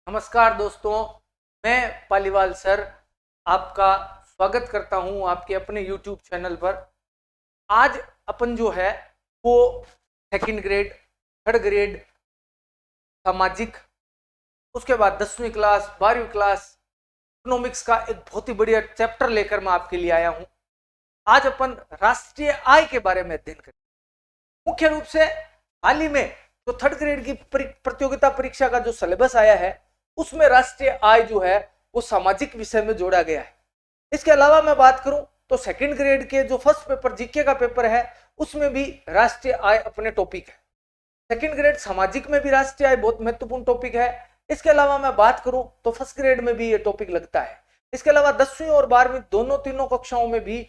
नमस्कार दोस्तों, मैं पालीवाल सर आपका स्वागत करता हूं आपके अपने YouTube चैनल पर। आज अपन जो है वो सेकंड ग्रेड, थर्ड ग्रेड सामाजिक, उसके बाद 10वीं क्लास, 12वीं क्लास इकोनॉमिक्स का एक बहुत ही बढ़िया चैप्टर लेकर मैं आपके लिए आया हूं। आज अपन राष्ट्रीय आय के बारे में अध्ययन करेंगे। मुख्य रूप से हाल ही में जो थर्ड ग्रेड की प्रतियोगिता परीक्षा का जो सिलेबस आया है उसमें राष्ट्रीय आय जो है वो सामाजिक विषय में जोड़ा गया है। इसके अलावा मैं बात करूं तो सेकंड ग्रेड के जो फर्स्ट पेपर जीके का पेपर है उसमें भी राष्ट्रीय आय अपने टॉपिक है। सेकंड ग्रेड सामाजिक में भी राष्ट्रीय आय बहुत महत्वपूर्ण टॉपिक है। इसके अलावा मैं बात करूं तो फर्स्ट ग्रेड में भी ये टॉपिक लगता है। इसके अलावा 10वीं और 12वीं तीनों कक्षाओं में भी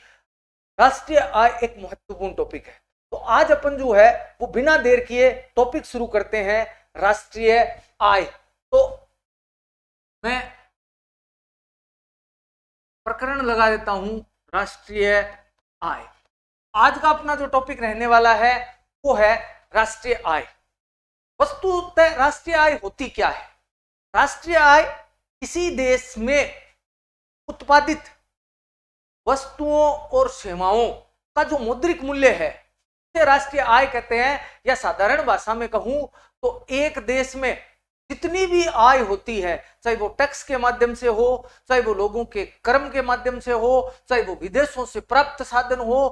राष्ट्रीय आय एक महत्वपूर्ण टॉपिक है। तो आज अपन जो है वो बिना देर किए टॉपिक शुरू करते हैं, राष्ट्रीय आय। तो मैं प्रकरण लगा देता हूं राष्ट्रीय आय। आज का अपना जो टॉपिक रहने वाला है वो है राष्ट्रीय आय। वस्तुतः राष्ट्रीय आय होती क्या है? राष्ट्रीय आय किसी देश में उत्पादित वस्तुओं और सेवाओं का जो मौद्रिक मूल्य है उसे राष्ट्रीय आय कहते हैं। या साधारण भाषा में कहूं तो एक देश में जितनी भी आय होती है, चाहे वो टैक्स के माध्यम से हो, चाहे वो लोगों के कर्म के माध्यम से हो, चाहे वो विदेशों से प्राप्त साधन हो,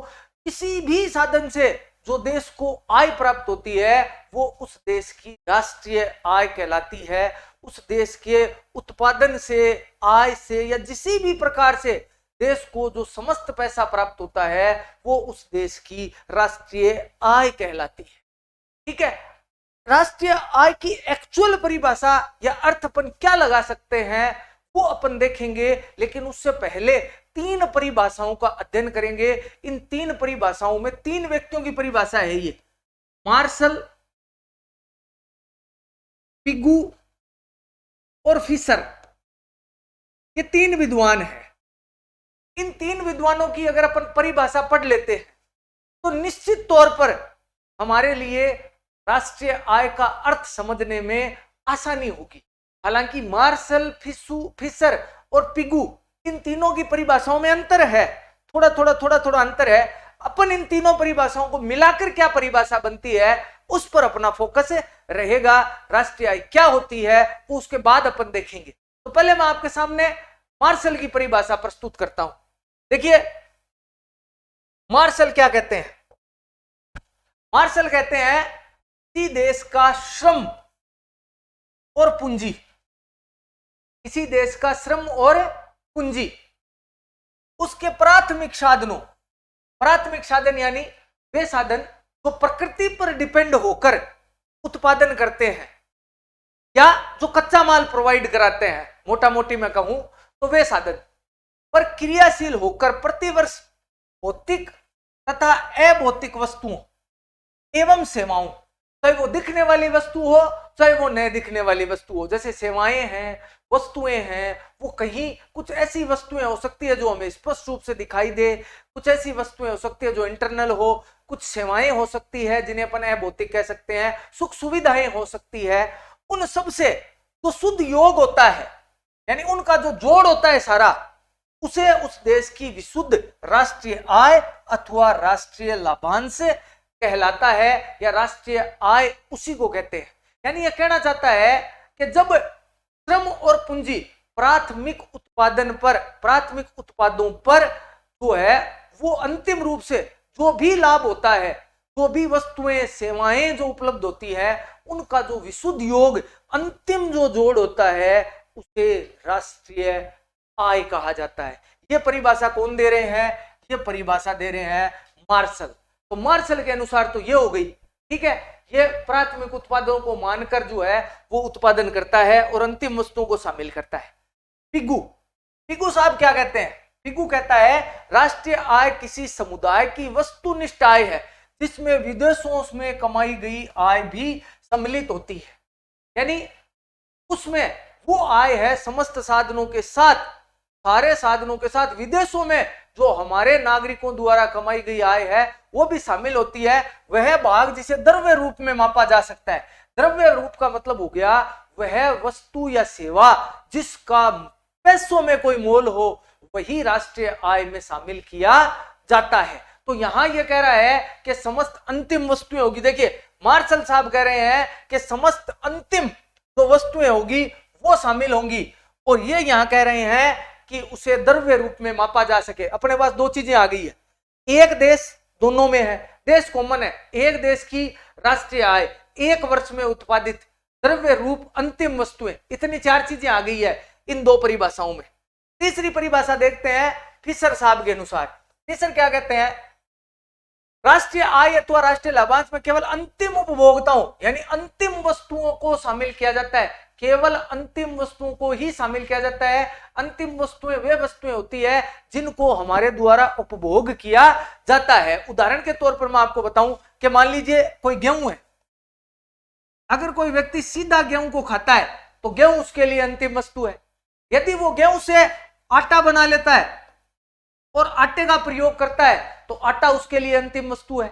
किसी भी साधन से जो देश को आय प्राप्त होती है वो उस देश की राष्ट्रीय आय कहलाती है। उस देश के उत्पादन से, आय से या किसी भी प्रकार से देश को जो समस्त पैसा प्राप्त होता है वो उस देश की राष्ट्रीय आय कहलाती है। ठीक है, राष्ट्रीय आय की एक्चुअल परिभाषा या अर्थ अपन क्या लगा सकते हैं वो अपन देखेंगे, लेकिन उससे पहले 3 परिभाषाओं का अध्ययन करेंगे। इन 3 परिभाषाओं में 3 व्यक्तियों की परिभाषा है। ये मार्शल, पिगू और फिशर, ये 3 विद्वान हैं। इन 3 विद्वानों की अगर अपन परिभाषा पढ़ लेते हैं तो निश्चित तौर पर हमारे लिए राष्ट्रीय आय का अर्थ समझने में आसानी होगी। हालांकि मार्शल, फिशर और पिगू, इन तीनों की परिभाषाओं में अंतर है, थोड़ा थोड़ा अंतर है। अपन इन तीनों परिभाषाओं को मिलाकर क्या परिभाषा बनती है उस पर अपना फोकस रहेगा। राष्ट्रीय आय क्या होती है वो उसके बाद अपन देखेंगे। तो पहले मैं आपके सामने मार्शल की परिभाषा प्रस्तुत करता हूं। देखिए, मार्शल क्या कहते हैं? मार्शल कहते हैं किसी देश का श्रम और पूंजी, किसी देश का श्रम और पूंजी, उसके प्राथमिक साधनों, प्राथमिक साधन यानी वे साधन जो प्रकृति पर डिपेंड होकर उत्पादन करते हैं या जो कच्चा माल प्रोवाइड कराते हैं, मोटा मोटी मैं कहूं तो वे साधन पर क्रियाशील होकर प्रतिवर्ष भौतिक तथा अभौतिक वस्तुओं एवं सेवाओं, चाहे वो दिखने वाली वस्तु हो चाहे वो न दिखने वाली वस्तु हो, जैसे सेवाएं हैं, वस्तुएं हैं, वो कहीं कुछ ऐसी वस्तुएं हो सकती है जो हमें स्पष्ट रूप से दिखाई दे, कुछ ऐसी वस्तुएं हो सकती है जो इंटरनल हो, कुछ सेवाएं हो सकती है जिन्हें अपन अभौतिक कह सकते हैं, सुख सुविधाएं हो सकती है। उन सब से जो शुद्ध योग होता है यानी उनका जो जोड़ होता है सारा, उसे उस देश की विशुद्ध राष्ट्रीय आय अथवा राष्ट्रीय लाभांश कहलाता है या राष्ट्रीय आय उसी को कहते हैं। यानी यह कहना चाहता है कि जब श्रम और पूंजी प्राथमिक उत्पादन पर, प्राथमिक उत्पादों पर जो है वो अंतिम रूप से जो भी लाभ होता है, जो भी वस्तुएं सेवाएं जो उपलब्ध होती है, उनका जो विशुद्ध योग, अंतिम जो जोड़ होता है उसे राष्ट्रीय आय कहा जाता है। यह परिभाषा कौन दे रहे हैं? यह परिभाषा दे रहे हैं मार्शल। तो मार्शल के अनुसार तो ये हो गई, ठीक है, ये प्राथमिक उत्पादों को मानकर जो है वो उत्पादन करता है और अंतिम वस्तुओं को शामिल करता है। पिगू साहब क्या कहते हैं? पिगू कहता है राष्ट्रीय आय किसी समुदाय की वस्तुनिष्ठ आय है जिसमें विदेशों में कमाई गई आय भी सम्मिलित होती है। यानी उसमें वो आय है समस्त साधनों के साथ, सारे साधनों के साथ विदेशों में जो हमारे नागरिकों द्वारा कमाई गई आय है वो भी शामिल होती है। वह भाग जिसे द्रव्य रूप में मापा जा सकता है। द्रव्य रूप का मतलब हो गया वह वस्तु या सेवा जिसका पैसों में कोई मोल हो वही राष्ट्रीय आय में शामिल किया जाता है। तो यहां यह कह रहा है कि समस्त अंतिम वस्तुएं होगी। देखिए मार्शल साहब कह रहे हैं कि समस्त अंतिम जो वस्तुएं होगी वो शामिल होंगी, और ये यहां कह रहे हैं कि उसे द्रव्य रूप में मापा जा सके। अपने पास दो चीजें आ गई है, एक देश दोनों में है, देश कॉमन है, एक देश की राष्ट्रीय आय, एक वर्ष में उत्पादित द्रव्य रूप अंतिम वस्तुएं, इतनी चार चीजें आ गई है इन दो परिभाषाओं में। तीसरी परिभाषा देखते हैं फिशर साहब के अनुसार। फिशर क्या कहते हैं, राष्ट्रीय आय अथवा राष्ट्रीय लाभांश में केवल अंतिम उपभोक्ताओं यानी अंतिम वस्तुओं को शामिल किया जाता है, केवल अंतिम वस्तुओं को ही शामिल किया जाता है। अंतिम वस्तुएं वे वस्तुएं होती है जिनको हमारे द्वारा उपभोग किया जाता है। उदाहरण के तौर पर मैं आपको बताऊं कि मान लीजिए कोई गेहूं है, अगर कोई व्यक्ति सीधा गेहूं को खाता है तो गेहूं उसके लिए अंतिम वस्तु है। यदि वो गेहूं से आटा बना लेता है और आटे का प्रयोग करता है तो आटा उसके लिए अंतिम वस्तु है,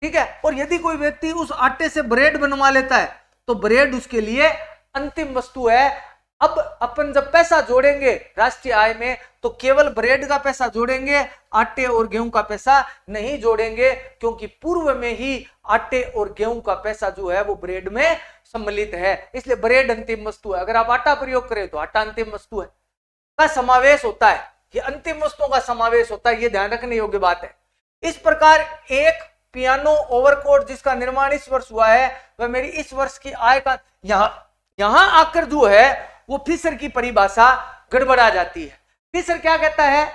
ठीक है। और यदि कोई व्यक्ति उस आटे से ब्रेड बनवा लेता है तो ब्रेड उसके लिए अंतिम वस्तु है। अब अपन जब पैसा जोड़ेंगे राष्ट्रीय आय में तो केवल ब्रेड का पैसा जोड़ेंगे, आटे और गेहूं का पैसा नहीं जोड़ेंगे, क्योंकि पूर्व में ही आटे और गेहूं का पैसा जो है वो ब्रेड में सम्मिलित है, इसलिए ब्रेड अंतिम वस्तु है। अगर आप आटा प्रयोग करें तो आटा अंतिम वस्तु है, का समावेश होता है, ये अंतिम वस्तुओं का समावेश होता है, ये ध्यान रखने योग्य बात है। इस प्रकार एक पियानो ओवरकोट जिसका निर्माण इस वर्ष हुआ है वह मेरी इस वर्ष की आय का, यहां आकर जो है वो फिशर की परिभाषा गड़बड़ा जाती है। फिशर क्या कहता है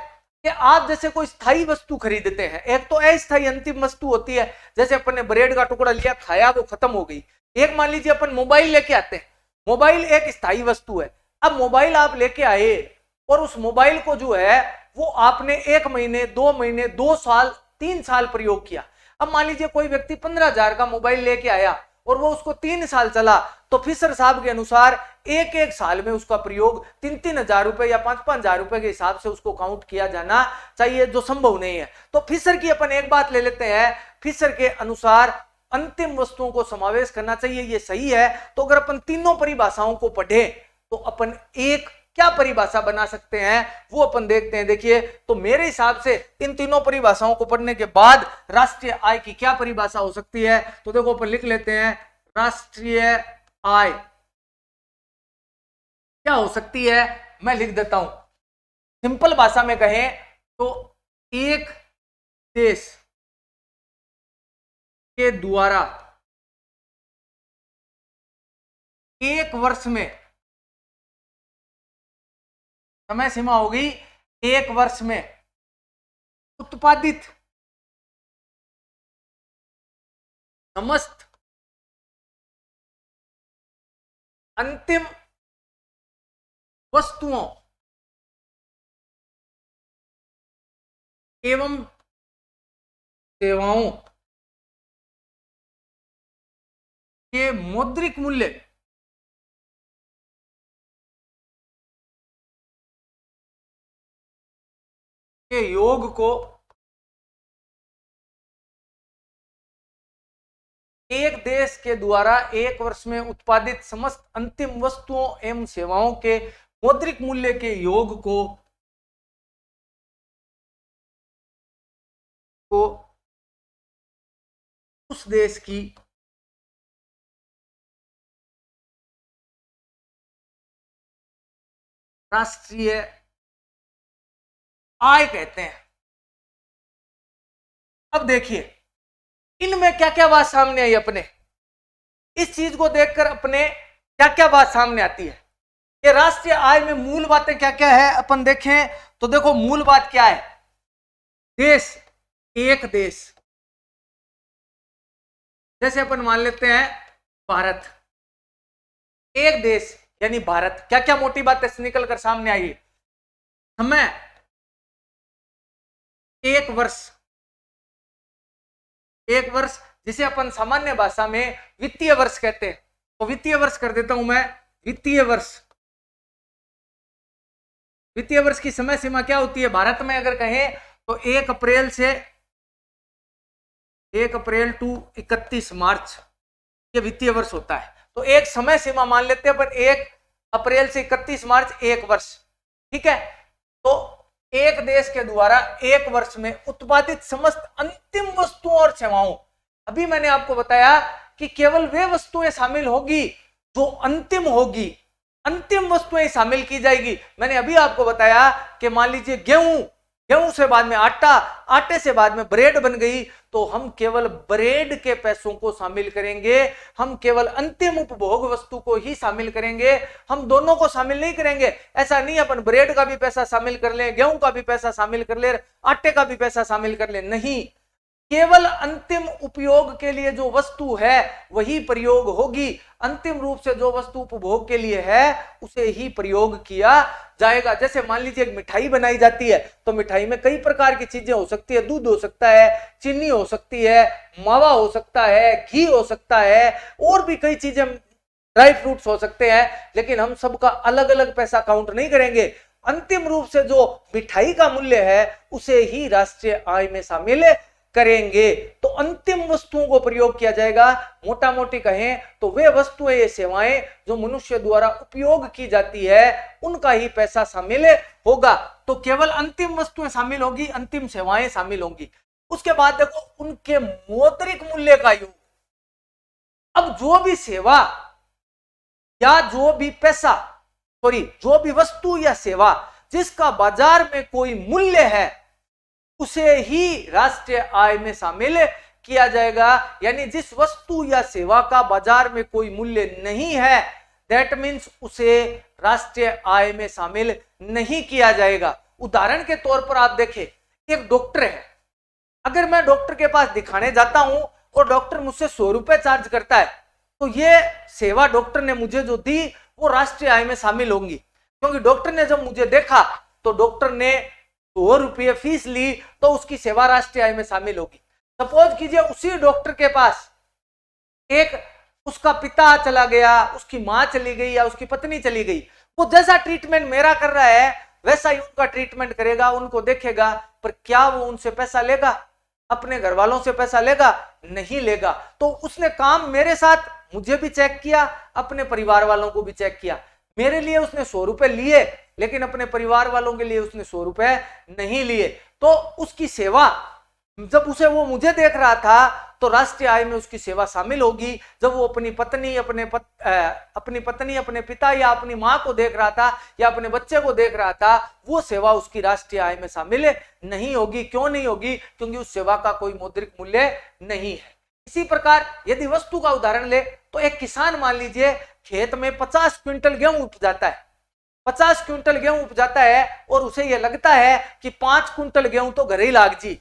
कि आप जैसे कोई स्थायी वस्तु खरीदते हैं, एक तो अस्थायी अंतिम वस्तु होती है, जैसे अपन ने ब्रेड का टुकड़ा लिया खाया वो खत्म हो गई। एक मान लीजिए अपन मोबाइल लेके आते हैं, मोबाइल एक स्थायी वस्तु है। अब मोबाइल आप लेके आए और उस मोबाइल को जो है वो आपने 1 महीने 2 महीने 2 साल 3 साल प्रयोग किया। अब मान लीजिए कोई व्यक्ति 15,000 का मोबाइल लेके आया और वो उसको 3 साल चला, तो फिशर साहब के अनुसार एक साल में उसका प्रयोग 3-3 हजार रुपए या 5-5 हजार रुपए के हिसाब से उसको काउंट किया जाना चाहिए, जो संभव नहीं है। तो फिशर की अपन एक बात ले लेते हैं, फिशर के अनुसार अंतिम वस्तुओं को समावेश करना चाहिए, ये सही है। तो अगर अपन तीनों परिभाषाओं को पढ़े तो अपन एक क्या परिभाषा बना सकते हैं वो अपन देखते हैं। देखिए तो मेरे हिसाब से इन तीनों परिभाषाओं को पढ़ने के बाद राष्ट्रीय आय की क्या परिभाषा हो सकती है, तो देखो अपन लिख लेते हैं राष्ट्रीय आय क्या हो सकती है, मैं लिख देता हूं। सिंपल भाषा में कहें तो एक देश के द्वारा एक वर्ष में, समय सीमा होगी 1 वर्ष में उत्पादित समस्त अंतिम वस्तुओं एवं सेवाओं के मौद्रिक मूल्य के योग को एक देश के द्वारा 1 वर्ष में उत्पादित समस्त अंतिम वस्तुओं एवं सेवाओं के मौद्रिक मूल्य के योग को उस देश की राष्ट्रीय आय कहते हैं। अब देखिए इनमें क्या क्या बात सामने आई, अपने इस चीज को देखकर अपने क्या क्या बात सामने आती है कि राष्ट्रीय आय में मूल बातें क्या क्या है अपन देखें तो देखो मूल बात क्या है, देश, एक देश, जैसे अपन मान लेते हैं भारत, एक देश यानी भारत। क्या क्या मोटी बातें निकल कर सामने आई, समय 1 वर्ष, 1 वर्ष जिसे अपन सामान्य भाषा में वित्तीय वर्ष कहते हैं, तो वित्तीय वर्ष कर देता हूं मैं, वित्तीय वर्ष। वित्तीय वर्ष की समय सीमा क्या होती है भारत में अगर कहें तो 1 अप्रैल से 1 अप्रैल टू 31 मार्च ये वित्तीय वर्ष होता है। तो एक समय सीमा मान लेते हैं पर 1 अप्रैल से 31 मार्च 1 वर्ष, ठीक है। तो एक देश के द्वारा 1 वर्ष में उत्पादित समस्त अंतिम वस्तुओं और सेवाओं, अभी मैंने आपको बताया कि केवल वे वस्तुएं शामिल होगी जो अंतिम होगी, अंतिम वस्तुएं शामिल की जाएगी। मैंने अभी आपको बताया कि मान लीजिए गेहूं, गेहूं से बाद में आटा, आटे से बाद में ब्रेड बन गई, तो हम केवल ब्रेड के पैसों को शामिल करेंगे, हम केवल अंतिम उपभोग वस्तु को ही शामिल करेंगे, हम दोनों को शामिल नहीं करेंगे। ऐसा नहीं अपन ब्रेड का भी पैसा शामिल कर ले, गेहूं का भी पैसा शामिल कर ले, आटे का भी पैसा शामिल कर ले, नहीं, केवल अंतिम उपयोग के लिए जो वस्तु है वही प्रयोग होगी, अंतिम रूप से जो वस्तु उपभोग के लिए है उसे ही प्रयोग किया जाएगा। जैसे मान लीजिए एक मिठाई बनाई जाती है, तो मिठाई में कई प्रकार की चीजें हो सकती है, दूध हो सकता है, चीनी हो सकती है, मावा हो सकता है, घी हो सकता है, और भी कई चीजें, ड्राई फ्रूट्स हो सकते हैं, लेकिन हम सबका अलग अलग पैसा काउंट नहीं करेंगे। अंतिम रूप से जो मिठाई का मूल्य है उसे ही राष्ट्रीय आय में शामिल करेंगे। तो अंतिम वस्तुओं को प्रयोग किया जाएगा। मोटा मोटी कहें तो वे वस्तुएं, ये सेवाएं जो मनुष्य द्वारा उपयोग की जाती है उनका ही पैसा शामिल होगा। तो केवल अंतिम वस्तुएं शामिल होगी, अंतिम सेवाएं शामिल होंगी। उसके बाद देखो उनके मौद्रिक मूल्य का योग। अब जो भी सेवा या जो भी पैसा, जो भी वस्तु या सेवा जिसका बाजार में कोई मूल्य है उसे ही राष्ट्रीय आय में शामिल किया जाएगा। यानी जिस वस्तु या सेवा का बाजार में कोई मूल्य नहीं है, दैट मीन्स उसे राष्ट्रीय आय में शामिल नहीं किया जाएगा। उदाहरण के तौर पर आप देखें, एक डॉक्टर है, अगर मैं डॉक्टर के पास दिखाने जाता हूं और डॉक्टर मुझसे 100 रुपए चार्ज करता है, तो ये सेवा डॉक्टर ने मुझे जो दी वो राष्ट्रीय आय में शामिल होंगी, क्योंकि डॉक्टर ने जब मुझे देखा तो डॉक्टर ने 100 रुपये फीस ली, तो उसकी सेवा राष्ट्रीय आय में शामिल होगी। सपोज कीजिए उसी डॉक्टर के पास एक उसका पिता चला गया, उसकी मां चली गई या उसकी पत्नी चली गई, वो जैसा ट्रीटमेंट मेरा कर रहा है वैसा ही उनका ट्रीटमेंट करेगा, उनको देखेगा, पर क्या वो उनसे पैसा लेगा? अपने घर वालों से पैसा लेगा? नहीं लेगा। तो उसने काम मेरे साथ, मुझे भी चेक किया, अपने परिवार वालों को भी चेक किया। मेरे लिए उसने 100 रुपए लिए, लेकिन अपने परिवार वालों के लिए उसने 100 रुपए नहीं लिए। तो उसकी सेवा, जब उसे वो मुझे देख रहा था तो राष्ट्रीय आय में उसकी सेवा शामिल होगी। जब वो अपनी पत्नी, अपने पिता या अपनी मां को देख रहा था या अपने बच्चे को देख रहा था, वो सेवा उसकी राष्ट्रीय आय में शामिल नहीं होगी। क्यों नहीं होगी? क्योंकि उस सेवा का कोई मौद्रिक मूल्य नहीं है। इसी प्रकार यदि वस्तु का उदाहरण ले तो एक किसान मान लीजिए खेत में 50 क्विंटल गेहूं उपजाता है, 50 क्विंटल गेहूं उपजाता है और उसे यह लगता है कि 5 क्विंटल गेहूं तो घर ही लाग जी,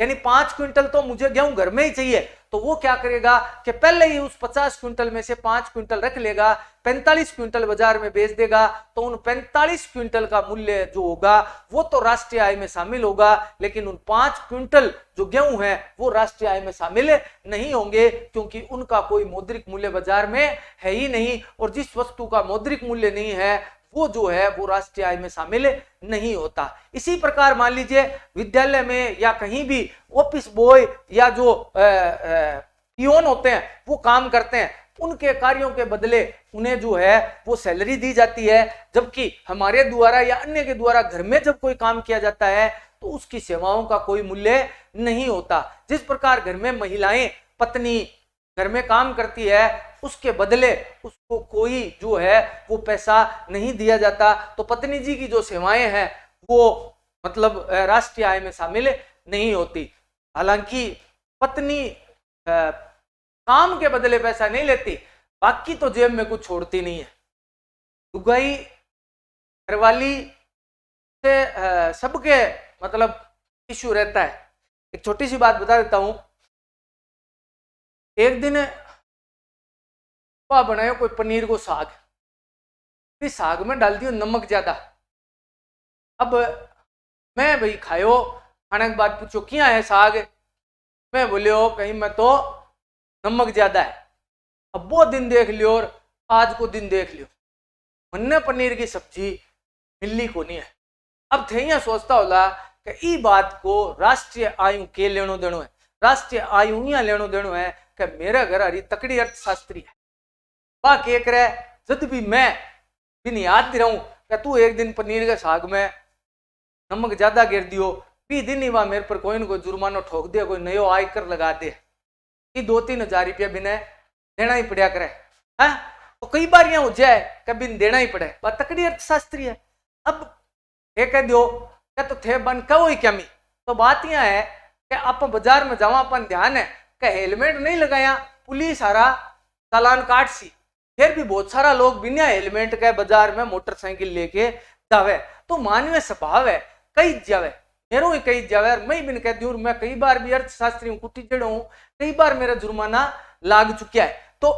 यानी 5 क्विंटल तो मुझे गेहूं घर में ही चाहिए। तो वो क्या करेगा कि पहले ही उस 50 क्विंटल में से 5 क्विंटल रख लेगा, 45 क्विंटल बाजार में बेच देगा, तो उन 45 क्विंटल का मूल्य जो होगा वो तो राष्ट्रीय आय में शामिल होगा, लेकिन उन 5 क्विंटल जो गेहूं है वो राष्ट्रीय आय में शामिल नहीं होंगे, क्योंकि उनका कोई मौद्रिक मूल्य बाजार में है ही नहीं। और जिस वस्तु का मौद्रिक मूल्य नहीं है वो जो है वो राष्ट्रीय आय में शामिल नहीं होता। इसी प्रकार मान लीजिए विद्यालय में या कहीं भी ऑफिस बॉय या जो पियोन होते हैं वो काम करते हैं, उनके कार्यों के बदले उन्हें जो है वो सैलरी दी जाती है, जबकि हमारे द्वारा या अन्य के द्वारा घर में जब कोई काम किया जाता है तो उसकी सेवाओं का कोई मूल्य नहीं होता। जिस प्रकार घर में महिलाएं, पत्नी घर में काम करती है, उसके बदले उसको कोई जो है वो पैसा नहीं दिया जाता, तो पत्नी जी की जो सेवाएं हैं वो मतलब राष्ट्रीय आय में शामिल नहीं होती। हालांकि पत्नी काम के बदले पैसा नहीं लेती, बाकी तो जेब में कुछ छोड़ती नहीं है। लुगाई, घरवाली से सबके मतलब इश्यू रहता है। एक छोटी सी बात बता देता हूं। एक दिन बनाया कोई पनीर को साग, फिर साग में डाल दियो नमक ज्यादा। अब मैं भाई खायो, खाने के बाद पूछो क्या है साग, मैं बोलियो कहीं मैं तो नमक ज्यादा है। अब वो दिन देख लियो और आज को दिन देख लियो, मन्ने पनीर की सब्जी मिली को नहीं है। अब थे सोचता होला कि ई बात को राष्ट्रीय आयु के लेनो देनो है, राष्ट्रीय आयु यहाँ लेनो देनो है कि मेरे घर हरी तकड़ी अर्थशास्त्री है, वह के करे जब भी मैं बिन याद दे रहा हूं कि तू एक दिन पनीर के साग में नमक ज्यादा गिर दियो, भी दिन ही वह मेरे पर कोई न कोई जुर्माना ठोक दे, कोई नयो आयकर लगा दे कि 2-3 हजार रुपया बिना देना ही पड़ा करे है। तो कई बार यह हो जाए कि बिन देना ही पड़े, वह तकड़ी अर्थशास्त्री है। अब ये कह दो क्या तो थे बन कहो ही क्या मी, तो बात यह है कि आप बाजार में जावा अपन ध्यान है कि हेलमेट नहीं लगाया पुलिस सारा चालान काट सी, फिर भी बहुत सारा लोग बिना हेलमेट के बाजार में मोटरसाइकिल लेके जावे। तो मानवीय स्वभाव है कई जावे, मेरे ही कई जावे, मैं बिन कहती हूँ मैं कई बार भी अर्थशास्त्री हूँ, कुटी जड़ हूँ, कई बार मेरा जुर्माना लाग चुका है। तो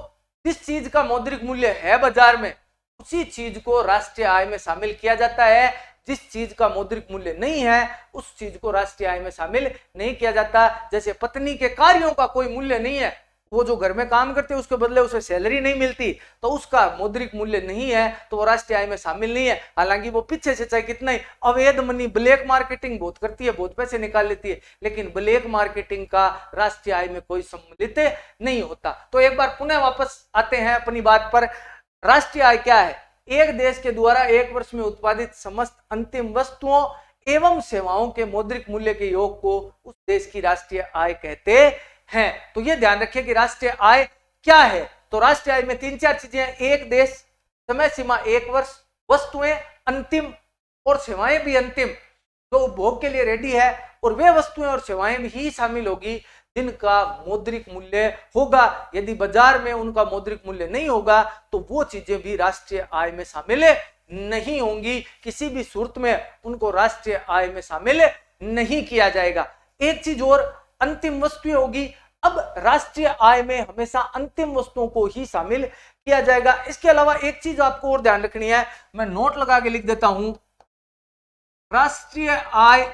जिस चीज का मौद्रिक मूल्य है बाजार में उसी चीज को राष्ट्रीय आय में शामिल किया जाता है, जिस चीज का मौद्रिक मूल्य नहीं है उस चीज को राष्ट्रीय आय में शामिल नहीं किया जाता। जैसे पत्नी के कार्यों का कोई मूल्य नहीं है, वो जो घर में काम करते हैं उसके बदले उसे सैलरी नहीं मिलती, तो उसका मौद्रिक मूल्य नहीं है, तो वो राष्ट्रीय आय में शामिल नहीं है। हालांकि वो पीछे से चाहे कितना ही अवैध मनी ब्लैक मार्केटिंग बहुत करती है, बहुत पैसे निकाल लेती है, लेकिन ब्लैक मार्केटिंग का राष्ट्रीय आय में कोई सम्मिलित नहीं होता। तो एक बार पुनः वापस आते हैं अपनी बात पर। राष्ट्रीय आय क्या है? एक देश के द्वारा एक वर्ष में उत्पादित समस्त अंतिम वस्तुओं एवं सेवाओं के मौद्रिक मूल्य के योग को उस देश की राष्ट्रीय आय कहते हैं। तो ये ध्यान रखिए कि राष्ट्रीय आय क्या है। तो राष्ट्रीय आय में 3-4 चीजें हैं। एक देश, समय सीमा 1 वर्ष, वस्तुएं अंतिम और सेवाएं भी अंतिम, जो उपभोग के लिए रेडी है, और वे वस्तुएं और सेवाएं भी ही शामिल होगी जिनका मौद्रिक मूल्य होगा। यदि बाजार में उनका मौद्रिक मूल्य नहीं होगा तो वो चीजें भी राष्ट्रीय आय में शामिल नहीं होंगी, किसी भी सूरत में उनको राष्ट्रीय आय में शामिल नहीं किया जाएगा। एक चीज और, अंतिम वस्तुएं होगी। अब राष्ट्रीय आय में हमेशा अंतिम वस्तुओं को ही शामिल किया जाएगा। इसके अलावा एक चीज आपको और ध्यान रखनी है, मैं नोट लगा के लिख देता हूं, राष्ट्रीय आय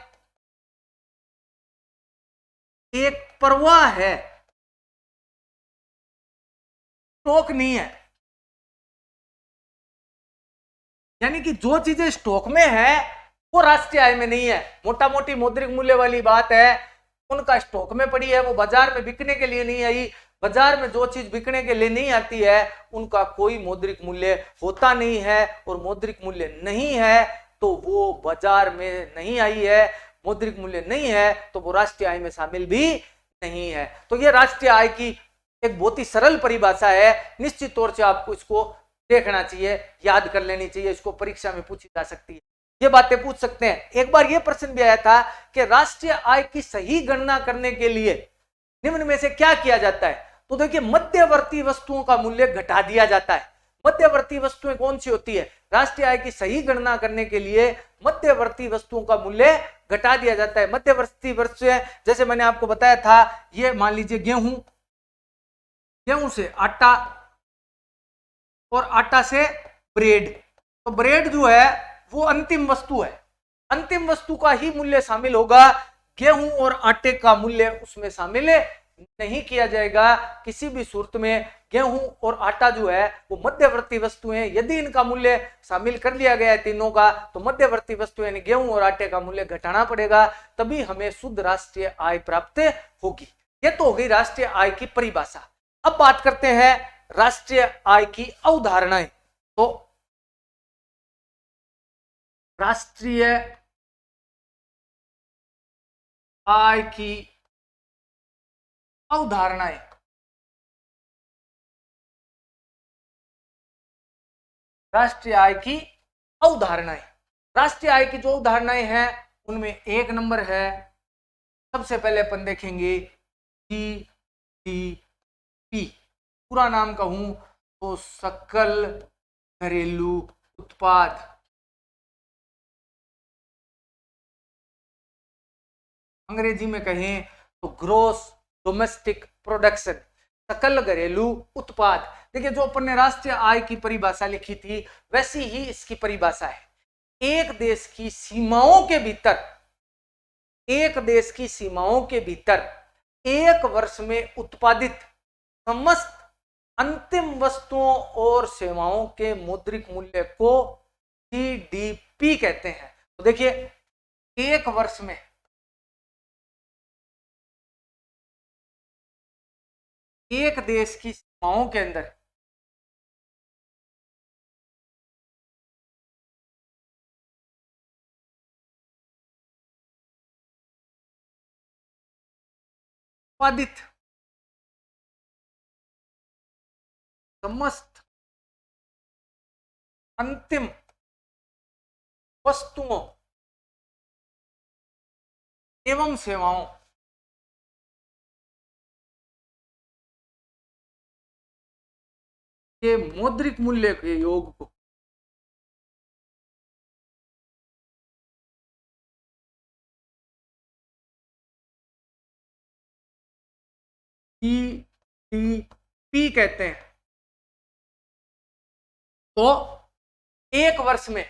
एक प्रवाह है, स्टॉक नहीं है। यानी कि जो चीजें स्टॉक में है वो राष्ट्रीय आय में नहीं है। मोटा मोटी मौद्रिक मूल्य वाली बात है, उनका स्टॉक में पड़ी है, वो बाजार में बिकने के लिए नहीं आई। बाजार में जो चीज बिकने के लिए नहीं आती है उनका कोई मौद्रिक मूल्य होता नहीं है, और मौद्रिक मूल्य नहीं है तो वो बाजार में नहीं आई है, मौद्रिक मूल्य नहीं है तो वो राष्ट्रीय आय में शामिल भी नहीं है। तो ये राष्ट्रीय आय की एक बहुत ही सरल परिभाषा है, निश्चित तौर से आपको इसको देखना चाहिए, याद कर लेनी चाहिए, इसको परीक्षा में पूछी जा सकती है, ये बातें पूछ सकते हैं। एक बार ये प्रश्न भी आया था कि राष्ट्रीय आय की सही गणना करने के लिए निम्न में से क्या किया जाता है? तो देखिए, मध्यवर्ती वस्तुओं का मूल्य घटा दिया जाता है। मध्यवर्ती वस्तुएं कौन सी होती है? राष्ट्रीय आय की सही गणना करने के लिए मध्यवर्ती वस्तुओं का मूल्य घटा दिया जाता है। मध्यवर्ती वस्तुएं जैसे मैंने आपको बताया था, ये मान लीजिए गेहूं, गेहूं से आटा और आटा से ब्रेड। तो ब्रेड जो है वो अंतिम वस्तु है, अंतिम वस्तु का ही मूल्य शामिल होगा, गेहूं और आटे का मूल्य उसमें शामिल नहीं किया जाएगा किसी भी सूरत में। गेहूं और आटा जो है वो मध्यवर्ती वस्तु हैं, यदि इनका मूल्य शामिल कर लिया गया है तीनों का, तो मध्यवर्ती वस्तु यानी गेहूं और आटे का मूल्य घटाना पड़ेगा, तभी हमें शुद्ध राष्ट्रीय आय प्राप्त होगी। ये तो हो गई राष्ट्रीय आय की परिभाषा। अब बात करते हैं राष्ट्रीय आय की अवधारणाएं। तो राष्ट्रीय आय की अवधारणाएं, राष्ट्रीय आय की अवधारणाएं, राष्ट्रीय आय की जो अवधारणाएं हैं उनमें एक नंबर है, सबसे पहले अपन देखेंगे जीडीपी। पूरा नाम कहूं तो सकल घरेलू उत्पाद। अंग्रेजी में कहें तो ग्रोस डोमेस्टिक प्रोडक्शन, सकल घरेलू उत्पाद। देखिए, जो अपन ने राष्ट्रीय आय की परिभाषा लिखी थी वैसी ही इसकी परिभाषा है। एक देश की सीमाओं के भीतर, एक देश की सीमाओं के भीतर एक वर्ष में उत्पादित समस्त अंतिम वस्तुओं और सेवाओं के मौद्रिक मूल्य को जीडीपी कहते हैं। तो देखिए, एक वर्ष में एक देश की सीमाओं के अंदर उत्पादित समस्त अंतिम वस्तुओं एवं सेवाओं के मौद्रिक मूल्य के योग को जीडीपी कहते हैं। तो एक वर्ष में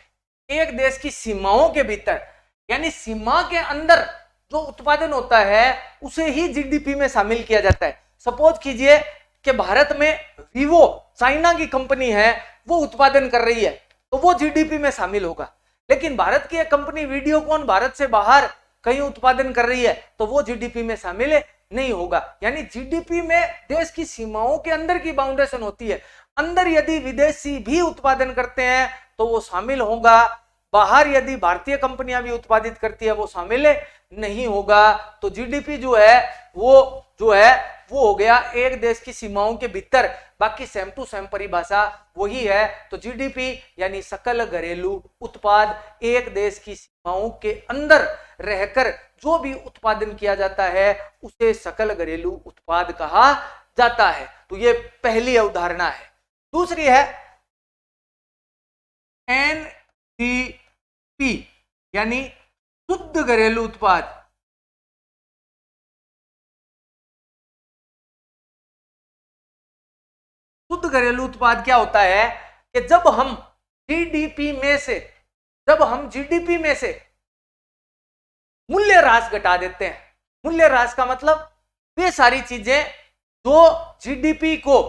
एक देश की सीमाओं के भीतर यानी सीमा के अंदर जो उत्पादन होता है उसे ही जीडीपी में शामिल किया जाता है। सपोज कीजिए कि भारत में वीवो चाइना की कंपनी है, वो उत्पादन कर रही है तो वो जीडीपी में शामिल होगा। लेकिन भारत की एक कंपनी वीडियोकॉन भारत से बाहर कहीं उत्पादन कर रही है तो वो जीडीपी में शामिल नहीं होगा। यानी जीडीपी में देश की सीमाओं के अंदर की बाउंडेशन होती है। अंदर यदि विदेशी भी उत्पादन करते हैं तो वो शामिल होगा, बाहर यदि भारतीय कंपनियां भी उत्पादित करती है वो शामिल नहीं होगा। तो जीडीपी जो है वो हो गया एक देश की सीमाओं के भीतर, बाकी सेम टू सेम परिभाषा वही है। तो जीडीपी यानी सकल घरेलू उत्पाद एक देश की सीमाओं के अंदर रहकर जो भी उत्पादन किया जाता है उसे सकल घरेलू उत्पाद कहा जाता है। तो ये पहली अवधारणा है। दूसरी है एनडीपी यानी शुद्ध घरेलू उत्पाद। शुद्ध घरेलू उत्पाद क्या होता है कि जब हम जीडीपी में से मूल्य ह्रास घटा देते हैं। मूल्य ह्रास का मतलब वे सारी चीजें जो जीडीपी को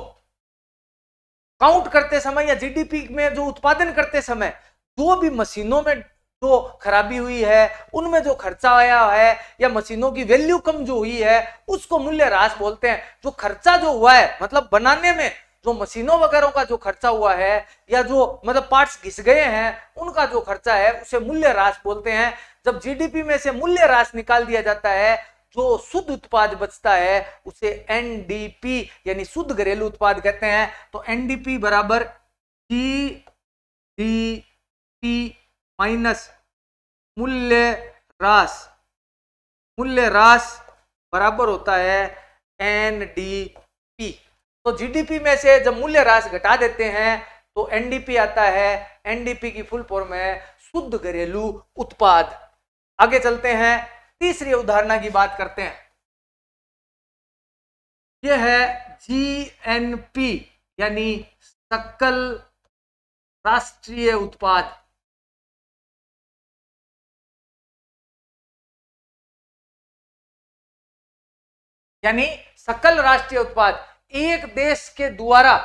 काउंट करते समय या जीडीपी में जो उत्पादन करते समय जो भी मशीनों में जो खराबी हुई है, उनमें जो खर्चा आया है या मशीनों की वैल्यू कम जो हुई है उसको मूल्य ह्रास बोलते हैं। जो खर्चा जो हुआ है मतलब बनाने में जो मशीनों वगैरह का जो खर्चा हुआ है या जो मतलब पार्ट्स घिस गए हैं उनका जो खर्चा है उसे मूल्य ह्रास बोलते हैं। जब जीडीपी में से मूल्य ह्रास निकाल दिया जाता है जो शुद्ध उत्पाद बचता है उसे एनडीपी यानी शुद्ध घरेलू उत्पाद कहते हैं। तो एनडीपी बराबर जीडीपी माइनस मूल्य ह्रास बराबर होता है एनडीपी। तो जीडीपी में से जब मूल्य ह्रास घटा देते हैं तो एनडीपी आता है। एनडीपी की फुल फॉर्म है शुद्ध घरेलू उत्पाद। आगे चलते हैं, तीसरी उदाहरण की बात करते हैं। यह है जीएनपी यानी सकल राष्ट्रीय उत्पाद। यानी सकल राष्ट्रीय उत्पाद एक देश के द्वारा,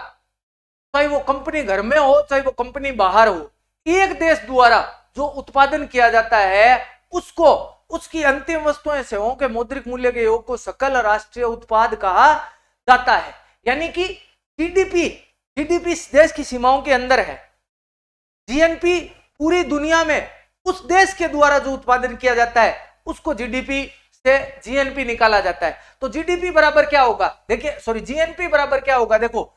चाहे वो कंपनी घर में हो चाहे वो कंपनी बाहर हो, एक देश द्वारा जो उत्पादन किया जाता है उसको उसकी अंतिम वस्तुएं सेवाओं के मौद्रिक मूल्य के योग को सकल राष्ट्रीय उत्पाद कहा जाता है। यानी कि जीडीपी देश की सीमाओं के अंदर है, जीएनपी पूरी दुनिया में उस देश के द्वारा जो उत्पादन किया जाता है उसको जीडीपी से जीएनपी निकाला जाता है। तो जीडीपी बराबर क्या होगा, देखिए सॉरी जीएनपी बराबर क्या होगा, देखो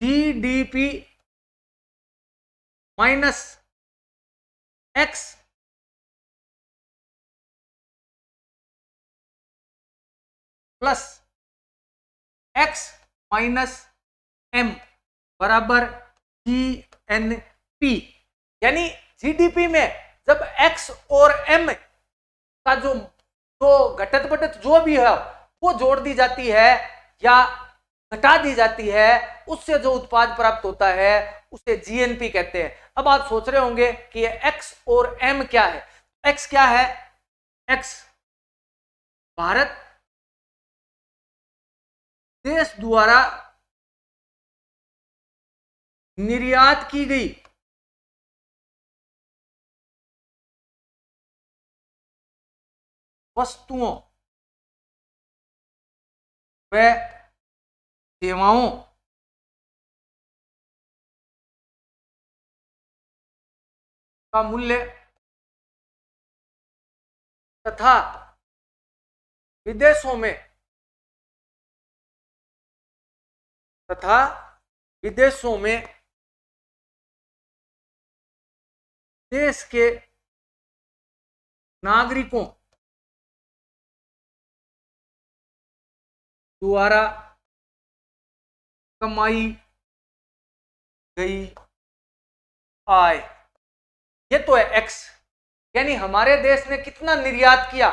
GDP minus X plus X minus M बराबर जीएनपी। यानी जीडीपी में जब एक्स और एम का जो घटत बढ़त जो भी है वो जोड़ दी जाती है या घटा दी जाती है, उससे जो उत्पाद प्राप्त होता है उसे जीएनपी कहते हैं। अब आप सोच रहे होंगे कि ये एक्स और एम क्या है। एक्स क्या है, एक्स भारत देश द्वारा निर्यात की गई वस्तुओं व सेवाओं का मूल्य तथा विदेशों में तथा विदेशों में देश के नागरिकों द्वारा कमाई गई आय, ये तो है एक्स, यानी हमारे देश ने कितना निर्यात किया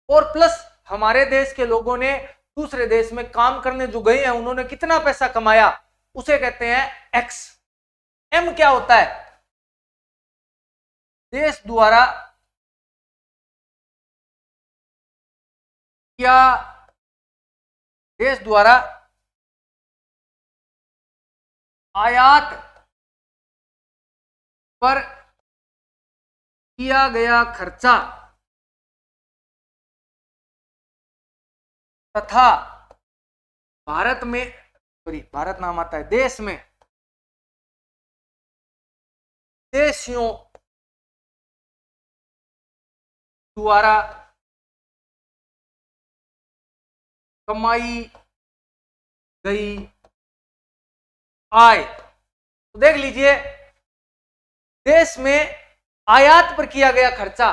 और प्लस हमारे देश के लोगों ने दूसरे देश में काम करने जो गए हैं उन्होंने कितना पैसा कमाया, उसे कहते हैं एक्स। एम क्या होता है? देश द्वारा क्या देश द्वारा आयात पर किया गया खर्चा तथा भारत में, सॉरी भारत नाम आता है, देश में विदेशियों द्वारा कमाई गई आय। तो देख लीजिए, देश में आयात पर किया गया खर्चा,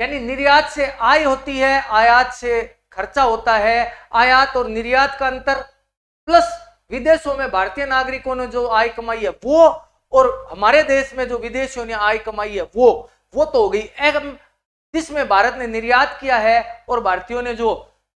यानी निर्यात से आय होती है, आयात से खर्चा होता है, आयात और निर्यात का अंतर, प्लस विदेशों में भारतीय नागरिकों ने जो आय कमाई है वो, और हमारे देश में जो विदेशियों ने आय कमाई है वो तो हो गई एम, जिसमें भारत ने निर्यात किया है और भारतीयों ने जो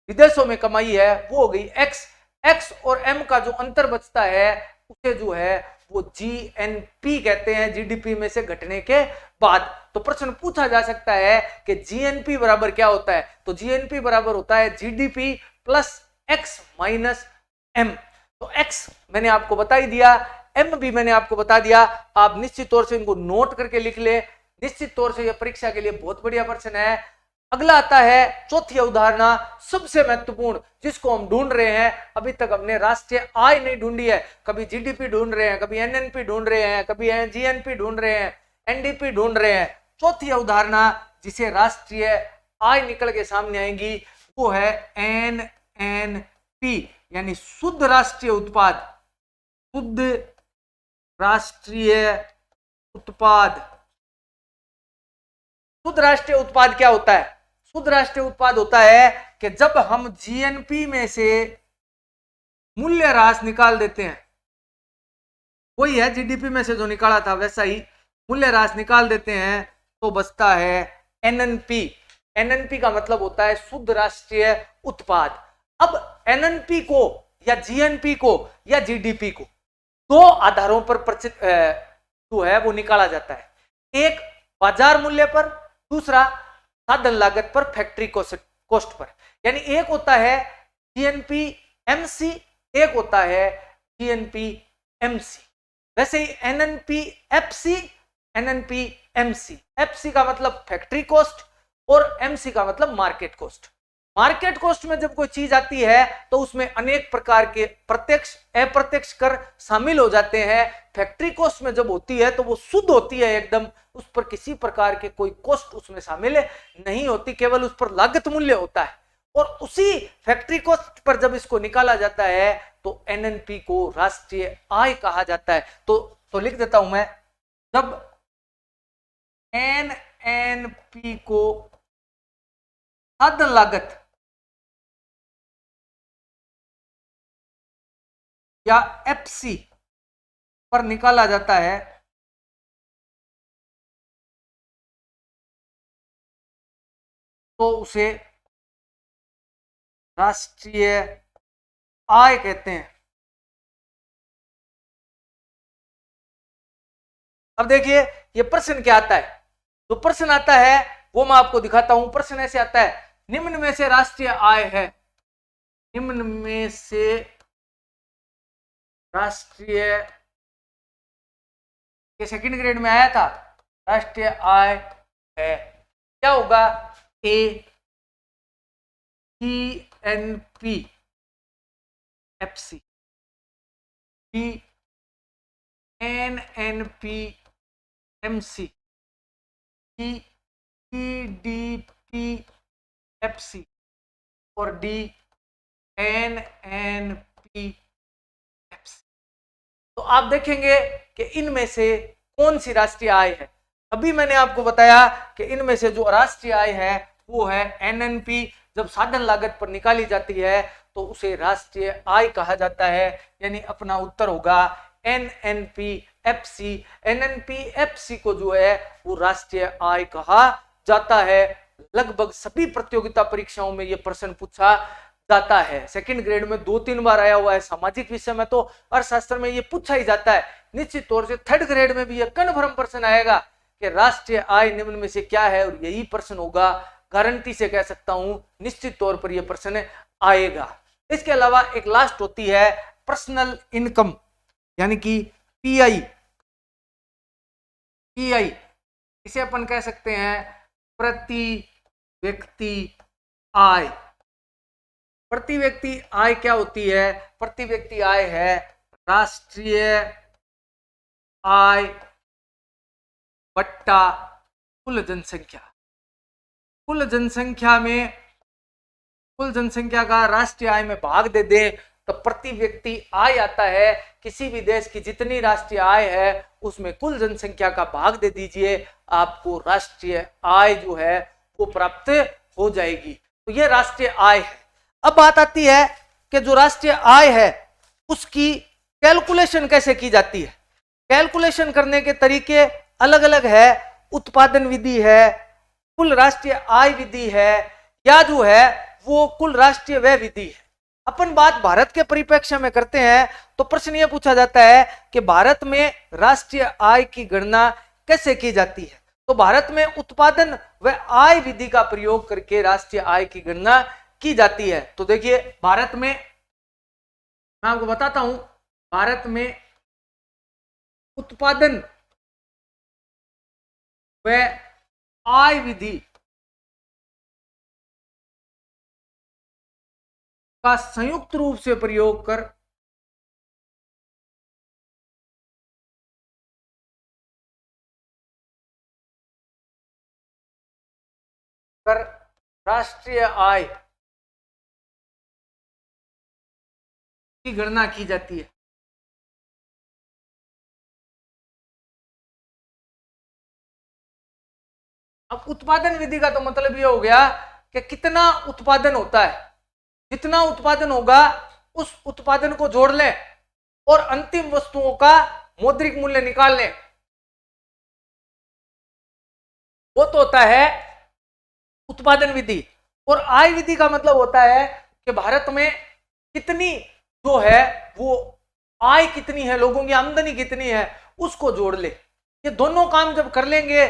विदेशों में कमाई है वो हो गई एक्स। एक्स और एम का जो अंतर बचता है उसे जो है वो जीएनपी कहते हैं, जीडीपी में से घटने के बाद। तो प्रश्न पूछा जा सकता है कि जीएनपी बराबर क्या होता है? तो जीएनपी बराबर होता है GDP plus X minus M. तो एक्स मैंने आपको बता ही दिया, एम भी मैंने आपको बता दिया, आप निश्चित तौर से इनको नोट करके लिख ले, निश्चित तौर से यह परीक्षा के लिए बहुत बढ़िया प्रश्न है। अगला आता है चौथी अवधारणा, सबसे महत्वपूर्ण, जिसको हम ढूंढ रहे हैं। अभी तक हमने राष्ट्रीय आय नहीं ढूंढी है, कभी जीडीपी ढूंढ रहे हैं, कभी एनएनपी ढूंढ रहे हैं, कभी जीएनपी ढूंढ रहे हैं, एनडीपी ढूंढ रहे हैं। चौथी अवधारणा जिसे राष्ट्रीय आय निकल के सामने आएंगी वो है एनएनपी, यानी शुद्ध राष्ट्रीय उत्पाद। शुद्ध राष्ट्रीय उत्पाद। शुद्ध राष्ट्रीय उत्पाद क्या होता है? शुद्ध राष्ट्रीय उत्पाद होता है कि जब हम जीएनपी में से मूल्य ह्रास निकाल देते हैं, वही है जीडीपी में से जो निकाला था वैसा ही मूल्य ह्रास निकाल देते हैं, तो बचता है एनएनपी। एनएनपी का मतलब होता है शुद्ध राष्ट्रीय उत्पाद। अब एनएनपी को या जीएनपी को या जीडीपी को दो आधारों पर जो है वो निकाला जाता है, एक बाजार मूल्य पर, दूसरा साधन लागत पर, फैक्ट्री कॉस्ट पर। यानी एक होता है जीएनपी एमसी, एक होता है जीएनपी एमसी। वैसे ही NNP FC, NNP MC. FC का मतलब फैक्ट्री कॉस्ट और एमसी का मतलब मार्केट कॉस्ट। मार्केट कॉस्ट में जब कोई चीज आती है तो उसमें अनेक प्रकार के प्रत्यक्ष अप्रत्यक्ष कर शामिल हो जाते हैं। फैक्ट्री कॉस्ट में जब होती है तो वो शुद्ध होती है एकदम, उस पर किसी प्रकार के कोई कॉस्ट उसमें शामिल नहीं होती, केवल उस पर लागत मूल्य होता है। और उसी फैक्ट्री कॉस्ट पर जब इसको निकाला जाता है तो एनएनपी को राष्ट्रीय आय कहा जाता है। तो लिख देता हूं मैं, जब एनएनपी को साधन लागत या एफसी पर निकाला जाता है तो उसे राष्ट्रीय आय कहते हैं। अब देखिए ये प्रश्न क्या आता है, जो प्रश्न आता है वो मैं आपको दिखाता हूं। प्रश्न ऐसे आता है, निम्न में से राष्ट्रीय आय है, निम्न में से राष्ट्रीय, ये सेकंड ग्रेड में आया था, राष्ट्रीय आय है, क्या होगा? A GNP FC, B NNP MC, C GDP FC और डी एनएनपी तो आप देखेंगे कि इनमें से कौन सी राष्ट्रीय आय है। अभी मैंने आपको बताया कि इनमें से जो राष्ट्रीय आय है वो है एनएनपी। जब साधन लागत पर निकाली जाती है तो उसे राष्ट्रीय आय कहा जाता है, यानी अपना उत्तर होगा एनएनपीएफसी। एनएनपीएफसी को जो है वो राष्ट्रीय आय कहा जाता है। लगभग सभी प्रतियोगिता परीक्षाओं में ये प्रश्न पूछा जाता है। सेकंड ग्रेड में 2-3 बार आया हुआ है, सामाजिक विषय में तो अर्थशास्त्र में ये पूछा ही जाता है। निश्चित तौर से थर्ड ग्रेड में भी ये कन्फर्म प्रश्न आएगा कि राष्ट्रीय आय निम्न में से क्या है, और यही प्रश्न होगा। गारंटी से कह सकता हूं निश्चित तौर पर यह प्रश्न आएगा। इसके अलावा एक लास्ट होती है पर्सनल इनकम, यानी कि पीआई। पीआई इसे अपन कह सकते हैं प्रति व्यक्ति आय। प्रति व्यक्ति आय क्या होती है? प्रति व्यक्ति आय है राष्ट्रीय आय बट्टा कुल जनसंख्या। कुल जनसंख्या का राष्ट्रीय आय में भाग दे दे तो प्रति व्यक्ति आय आता है। किसी भी देश की जितनी राष्ट्रीय आय है उसमें कुल जनसंख्या का भाग दे दीजिए, आपको राष्ट्रीय आय जो है वो प्राप्त हो जाएगी। तो ये राष्ट्रीय आय है। अब बात आती है कि जो राष्ट्रीय आय है उसकी कैलकुलेशन कैसे की जाती है। कैलकुलेशन करने के तरीके अलग अलग है। उत्पादन विधि है, कुल राष्ट्रीय आय विधि है, या जो है वो कुल राष्ट्रीय व्यय विधि है। अपन बात भारत के परिप्रेक्ष्य में करते हैं तो प्रश्न ये पूछा जाता है कि भारत में राष्ट्रीय आय की गणना कैसे की जाती है। तो भारत में उत्पादन व आय विधि का प्रयोग करके राष्ट्रीय आय की गणना की जाती है। तो देखिए भारत में, मैं आपको बताता हूं, भारत में उत्पादन व आय विधि का संयुक्त रूप से प्रयोग कर राष्ट्रीय आय की गणना की जाती है। अब उत्पादन विधि का तो मतलब ये हो गया कि कितना उत्पादन होता है, जितना उत्पादन होगा उस उत्पादन को जोड़ लें और अंतिम वस्तुओं का मौद्रिक मूल्य निकाल लें, वो तो होता है उत्पादन विधि। और आय विधि का मतलब होता है कि भारत में कितनी जो है वो आय कितनी है, लोगों की आमदनी कितनी है, उसको जोड़ ले। ये दोनों काम जब कर लेंगे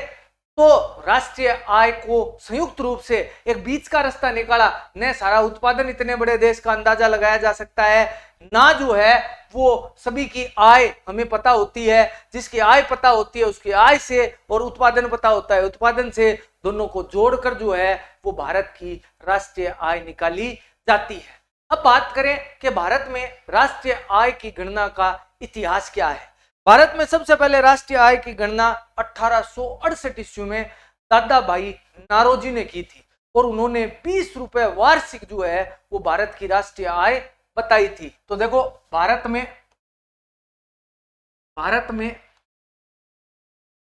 तो राष्ट्रीय आय को संयुक्त रूप से एक बीच का रास्ता निकाला। न सारा उत्पादन इतने बड़े देश का अंदाजा लगाया जा सकता है, ना जो है वो सभी की आय हमें पता होती है। जिसकी आय पता होती है उसकी आय से, और उत्पादन पता होता है उत्पादन से, दोनों को जोड़कर जो है वो भारत की राष्ट्रीय आय निकाली जाती है। अब बात करें कि भारत में राष्ट्रीय आय की गणना का इतिहास क्या है। भारत में सबसे पहले राष्ट्रीय आय की गणना 1868 ईस्वी में दादा भाई नारोजी ने की थी, और उन्होंने 20 रुपए वार्षिक जो है वो भारत की राष्ट्रीय आय बताई थी। तो देखो भारत में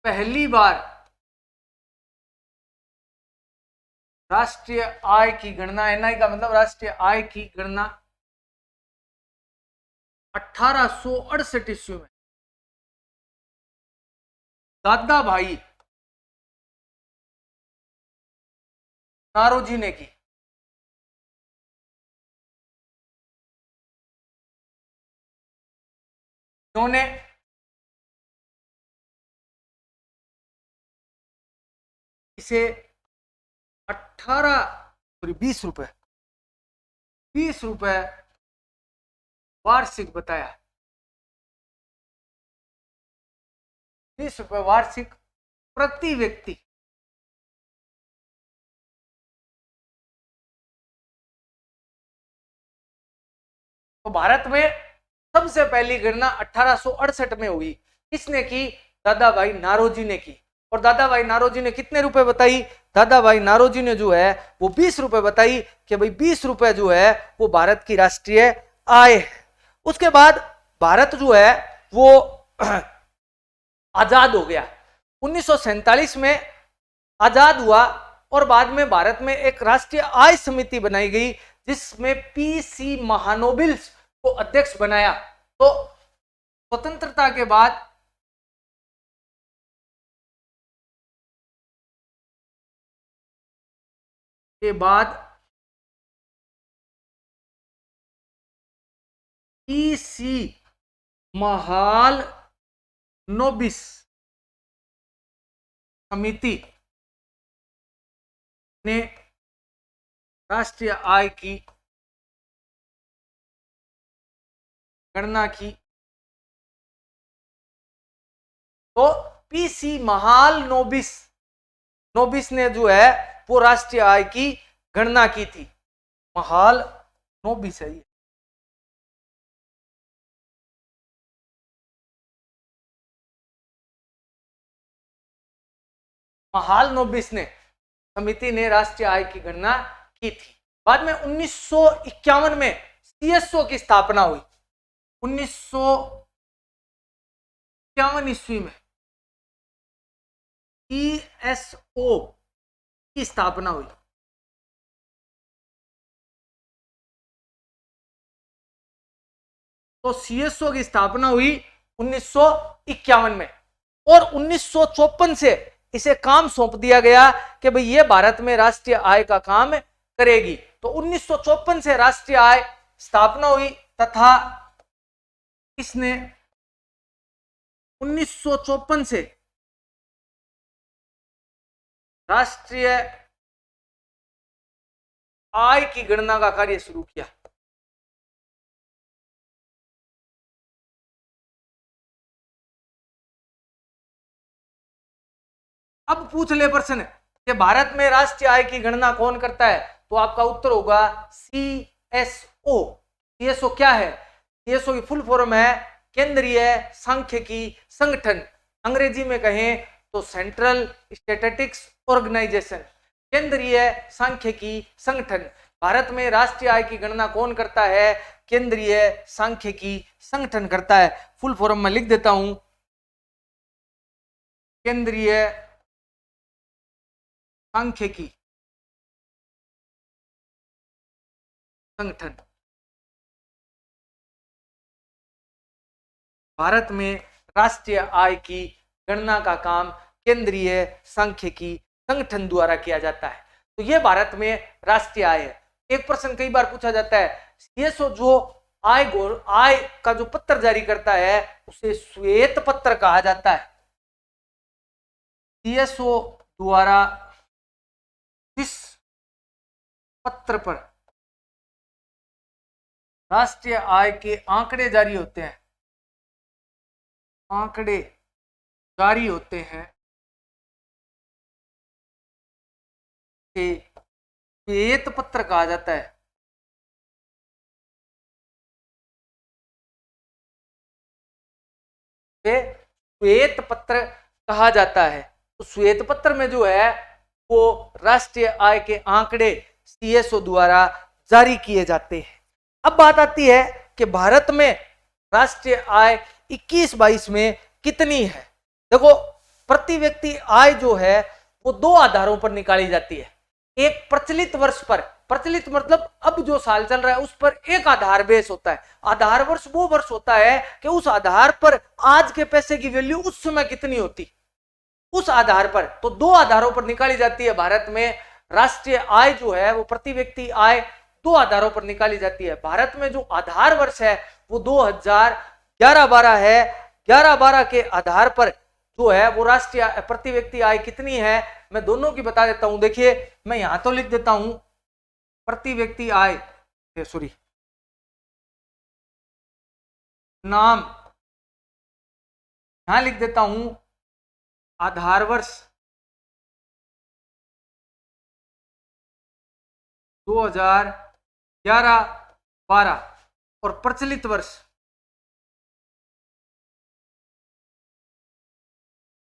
पहली बार राष्ट्रीय आय की गणना, एनआई का मतलब राष्ट्रीय आय की गणना 1868 ईस्वी में दादा भाई नारोजी ने की। उन्होंने इसे 20 रुपए वार्षिक बताया। 20 रुपए वार्षिक प्रति व्यक्ति। तो भारत में सबसे पहली गणना 1868 में हुई। किसने की? दादा भाई नारोजी ने की। और दादा भाई नारोजी ने कितने रुपए बताई? दादा भाई नारोजी ने जो है वो 20 रुपए बताई कि भाई 20 रुपए जो है वो भारत की राष्ट्रीय आय है। उसके बाद भारत जो है वो आजाद हो गया। 1947 में आजाद हुआ और बाद में भारत में एक राष्ट्रीय आय समिति बनाई गई जिसमें पीसी महानोबिल्स को अध्यक्ष बनाया। तो स्वतंत्रता के बाद पीसी महालनोबिस समिति ने राष्ट्रीय आय की गणना की। तो पीसी महालनोबिस ने जो है वो राष्ट्रीय आय की गणना की थी। महालनोबिस है ये। महालनोबिस ने समिति ने राष्ट्रीय आय की गणना की थी। बाद में 1951 में सीएसओ की स्थापना हुई। 1951 ईस्वी में सीएसओ की स्थापना हुई। तो सीएसओ की स्थापना हुई 1951 में और 1954 से इसे काम सौंप दिया गया कि भाई ये भारत में राष्ट्रीय आय का काम करेगी। तो 1954 से राष्ट्रीय आय स्थापना हुई तथा इसने 1954 से राष्ट्रीय आय की गणना का कार्य शुरू किया। अब पूछ ले प्रश्न कि भारत में राष्ट्रीय आय की गणना कौन करता है, तो आपका उत्तर होगा सीएसओ। सीएसओ क्या है? सीएसओ की फुल फॉर्म है केंद्रीय सांख्यिकी संगठन। अंग्रेजी में कहें तो सेंट्रल स्टैटिस्टिक्स ऑर्गेनाइजेशन, केंद्रीय सांख्यिकी संगठन। भारत में राष्ट्रीय आय की गणना कौन करता है? केंद्रीय सांख्यिकी संगठन करता है। फुल फॉर्म में लिख देता हूं, केंद्रीय सांख्यिकी संगठन। भारत में राष्ट्रीय आय की गणना का काम केंद्रीय सांख्यिकी संगठन द्वारा किया जाता है। तो यह भारत में राष्ट्रीय आय है। एक प्रश्न कई बार पूछा जाता है, सीएसओ जो आय का जो पत्र जारी करता है उसे श्वेत पत्र कहा जाता है। सीएसओ द्वारा जिस पत्र पर राष्ट्रीय आय के आंकड़े जारी होते हैं, श्वेत पत्र कहा जाता है। श्वेत पत्र कहा जाता है। तो श्वेत पत्र में जो है वो राष्ट्रीय आय के आंकड़े सीएसओ द्वारा जारी किए जाते हैं। अब बात आती है कि भारत में राष्ट्रीय आय 21-22 में कितनी है। देखो, प्रति व्यक्ति आय जो है वो दो आधारों पर निकाली जाती है। एक प्रचलित वर्ष पर, प्रचलित मतलब अब जो साल चल रहा है उस पर एक आधार बेस होता है। आधार वर्ष वो वर्ष होता है कि उस आधार पर आज के पैसे की वैल्यू उस समय कितनी होती, उस आधार पर। तो दो आधारों पर निकाली जाती है भारत में राष्ट्रीय आय जो है वो प्रति व्यक्ति आय दो आधारों पर निकाली जाती है। भारत में जो आधार वर्ष है वो 2011-12 है। 11-12 के आधार पर जो है वो राष्ट्रीय प्रति व्यक्ति आय कितनी है मैं दोनों की बता देता हूं। देखिए, मैं यहां तो लिख देता हूं प्रति व्यक्ति आय, सॉरी नाम यहां लिख देता हूं आधार वर्ष 2011-12 और प्रचलित वर्ष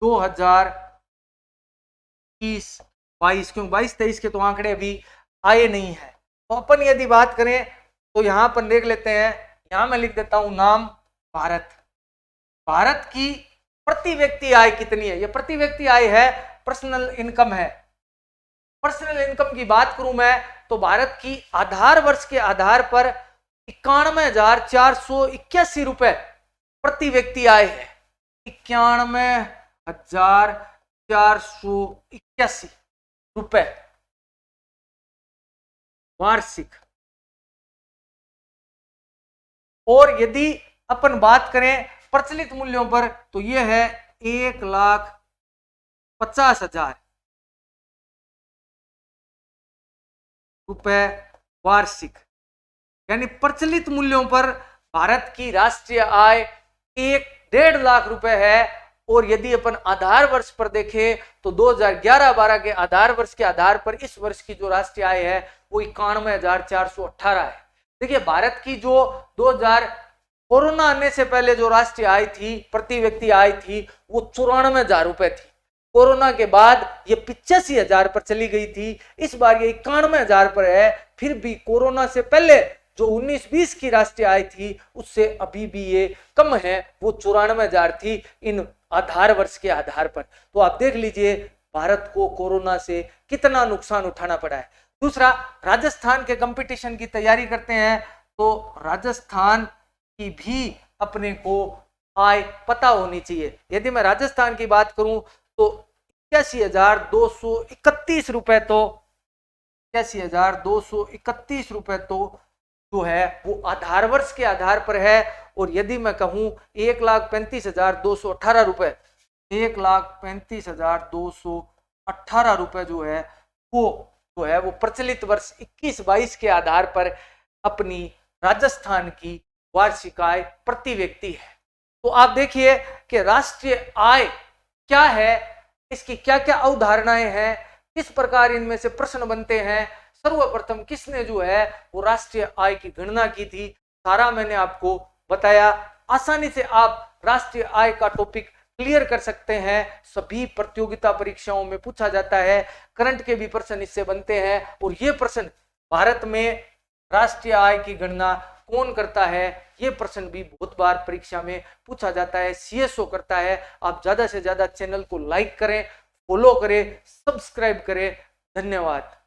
2020-22, क्योंकि 22-23 के तो आंकड़े अभी आए नहीं है। तो अपन यदि बात करें तो यहां पर देख लेते हैं, यहां मैं लिख देता हूं नाम भारत। भारत की प्रति व्यक्ति आय कितनी है, ये प्रति व्यक्ति आय है, पर्सनल इनकम है। पर्सनल इनकम की बात करूं मैं तो भारत की आधार वर्ष के आधार पर 91,481 रुपए प्रति व्यक्ति आय है। 91,481 रुपए वार्षिक। और यदि अपन बात करें प्रचलित मूल्यों पर तो यह है 1,50,000 रुपए वार्षिक। यानी प्रचलित मूल्यों पर भारत की राष्ट्रीय आय 1.5 लाख रुपए है। और यदि अपन आधार वर्ष पर देखें तो 2011-12 के आधार वर्ष के आधार पर इस वर्ष की जो राष्ट्रीय आय है वो 91,418 है। देखिए भारत की जो 2000 कोरोना आने से पहले जो राष्ट्रीय आय थी, प्रति व्यक्ति आय थी, वो 94,000 रुपए थी। कोरोना के बाद ये 85,000 पर चली गई थी, इस बार ये 91,000 पर है। फिर भी कोरोना से पहले जो 19-20 की राष्ट्रीय आय थी उससे अभी भी ये कम है, वो 94,000 थी इन आधार वर्ष के आधार पर। तो आप देख लीजिए भारत को कोरोना से कितना नुकसान उठाना पड़ा है। दूसरा, राजस्थान के कंपटीशन की तैयारी करते हैं तो राजस्थान की भी अपने को आय पता होनी चाहिए। यदि मैं राजस्थान की बात करूं तो 81,231 रुपए तो 81,231 रुपए तो जो है वो आधार वर्ष के आधार पर है। और यदि मैं कहूं 1,35,218 रुपए, 1,35,218 रुपए जो है वो प्रचलित वर्ष 21-22 के आधार पर अपनी राजस्थान की वार्षिक आय प्रति व्यक्ति है। तो आप देखिए कि राष्ट्रीय आय क्या है, इसकी क्या क्या अवधारणाएं हैं, किस प्रकार इनमें से प्रश्न बनते हैं, सर्वप्रथम किसने जो है वो राष्ट्रीय आय की गणना की थी, सारा मैंने आपको बताया। आसानी से आप राष्ट्रीय आय का टॉपिक क्लियर कर सकते हैं। सभी प्रतियोगिता परीक्षाओं में पूछा जाता है, करंट के भी प्रश्न इससे बनते हैं। और ये प्रश्न भारत में राष्ट्रीय आय की गणना कौन करता है, ये प्रश्न भी बहुत बार परीक्षा में पूछा जाता है, सीएसओ करता है। आप ज्यादा से ज्यादा चैनल को लाइक करें, फॉलो करें, सब्सक्राइब करें। धन्यवाद।